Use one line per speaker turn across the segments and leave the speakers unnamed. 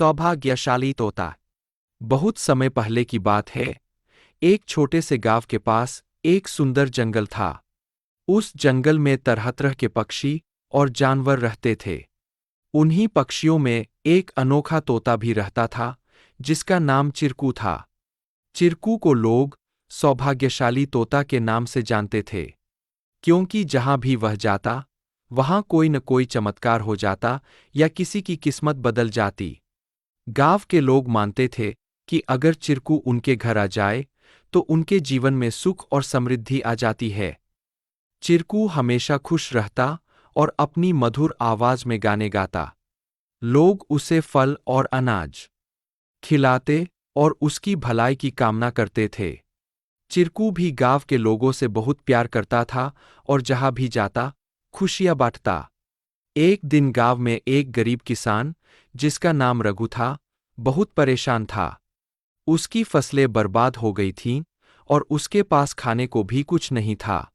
सौभाग्यशाली तोता। बहुत समय पहले की बात है। एक छोटे से गांव के पास एक सुंदर जंगल था। उस जंगल में तरह तरह के पक्षी और जानवर रहते थे। उन्हीं पक्षियों में एक अनोखा तोता भी रहता था, जिसका नाम चिरकू था। चिरकू को लोग सौभाग्यशाली तोता के नाम से जानते थे, क्योंकि जहां भी वह जाता, वहां कोई न कोई चमत्कार हो जाता या किसी की किस्मत बदल जाती। गांव के लोग मानते थे कि अगर चिरकू उनके घर आ जाए, तो उनके जीवन में सुख और समृद्धि आ जाती है। चिरकू हमेशा खुश रहता और अपनी मधुर आवाज में गाने गाता। लोग उसे फल और अनाज खिलाते और उसकी भलाई की कामना करते थे। चिरकू भी गांव के लोगों से बहुत प्यार करता था और जहां भी जाता, खुशियां बांटता। एक दिन गांव में एक गरीब किसान, जिसका नाम रघु था, बहुत परेशान था। उसकी फसलें बर्बाद हो गई थीं और उसके पास खाने को भी कुछ नहीं था।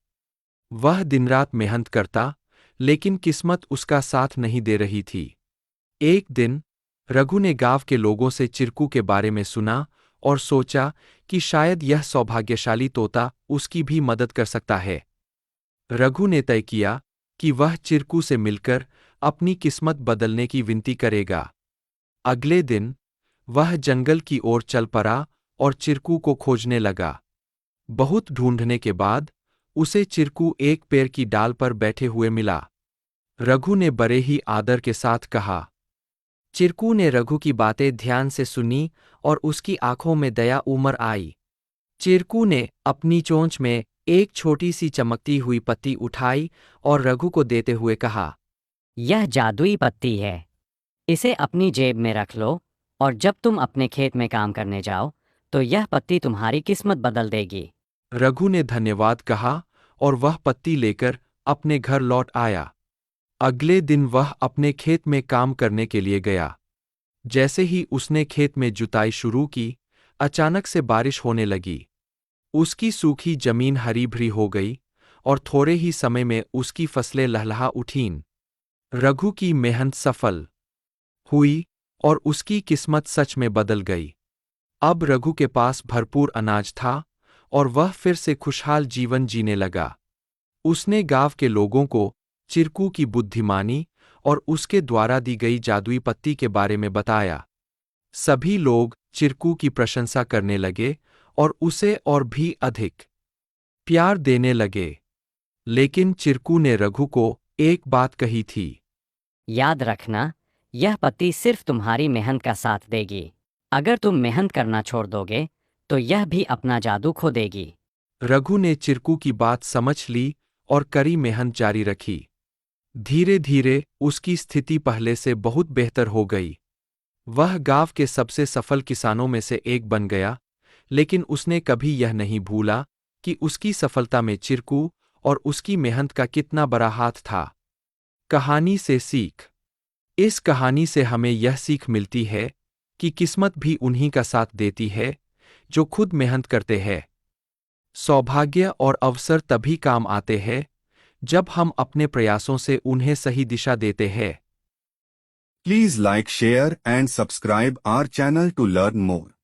वह दिनरात मेहनत करता, लेकिन किस्मत उसका साथ नहीं दे रही थी। एक दिन रघु ने गांव के लोगों से चिरकू के बारे में सुना और सोचा कि शायद यह सौभाग्यशाली तोता उसकी भी मदद कर सकता है। रघु ने तय किया कि वह चिरकू से मिलकर अपनी किस्मत बदलने की विनती करेगा। अगले दिन वह जंगल की ओर चल पड़ा और चिरकू को खोजने लगा। बहुत ढूंढने के बाद उसे चिरकू एक पेड़ की डाल पर बैठे हुए मिला। रघु ने बड़े ही आदर के साथ कहा। चिरकू ने रघु की बातें ध्यान से सुनी और उसकी आंखों में दया उमड़ आई। चिरकू ने अपनी चोंच में एक छोटी सी चमकती हुई पत्ती उठाई और रघु को देते हुए कहा,
यह जादुई पत्ती है। इसे अपनी जेब में रख लो और जब तुम अपने खेत में काम करने जाओ, तो यह पत्ती तुम्हारी किस्मत बदल देगी।
रघु ने धन्यवाद कहा और वह पत्ती लेकर अपने घर लौट आया। अगले दिन वह अपने खेत में काम करने के लिए गया। जैसे ही उसने खेत में जुताई शुरू की, अचानक से बारिश होने लगी। उसकी सूखी जमीन हरी भरी हो गई और थोड़े ही समय में उसकी फसलें लहलहा उठीं। रघु की मेहनत सफल हुई और उसकी किस्मत सच में बदल गई। अब रघु के पास भरपूर अनाज था और वह फिर से खुशहाल जीवन जीने लगा। उसने गांव के लोगों को चिरकू की बुद्धिमानी और उसके द्वारा दी गई जादुई पत्ती के बारे में बताया। सभी लोग चिरकू की प्रशंसा करने लगे और उसे और भी अधिक प्यार देने लगे। लेकिन चिरकू ने रघु को एक बात कही थी।
याद रखना, यह पत्ती सिर्फ तुम्हारी मेहनत का साथ देगी। अगर तुम मेहनत करना छोड़ दोगे, तो यह भी अपना जादू खो देगी।
रघु ने चिरकू की बात समझ ली और कड़ी मेहनत जारी रखी। धीरे धीरे उसकी स्थिति पहले से बहुत बेहतर हो गई। वह गांव के सबसे सफल किसानों में से एक बन गया, लेकिन उसने कभी यह नहीं भूला कि उसकी सफलता में चिरकू और उसकी मेहनत का कितना बड़ा हाथ था। कहानी से सीख। इस कहानी से हमें यह सीख मिलती है कि किस्मत भी उन्हीं का साथ देती है, जो खुद मेहनत करते हैं। सौभाग्य और अवसर तभी काम आते हैं, जब हम अपने प्रयासों से उन्हें सही दिशा देते हैं।
Please like, share and subscribe our channel to learn more.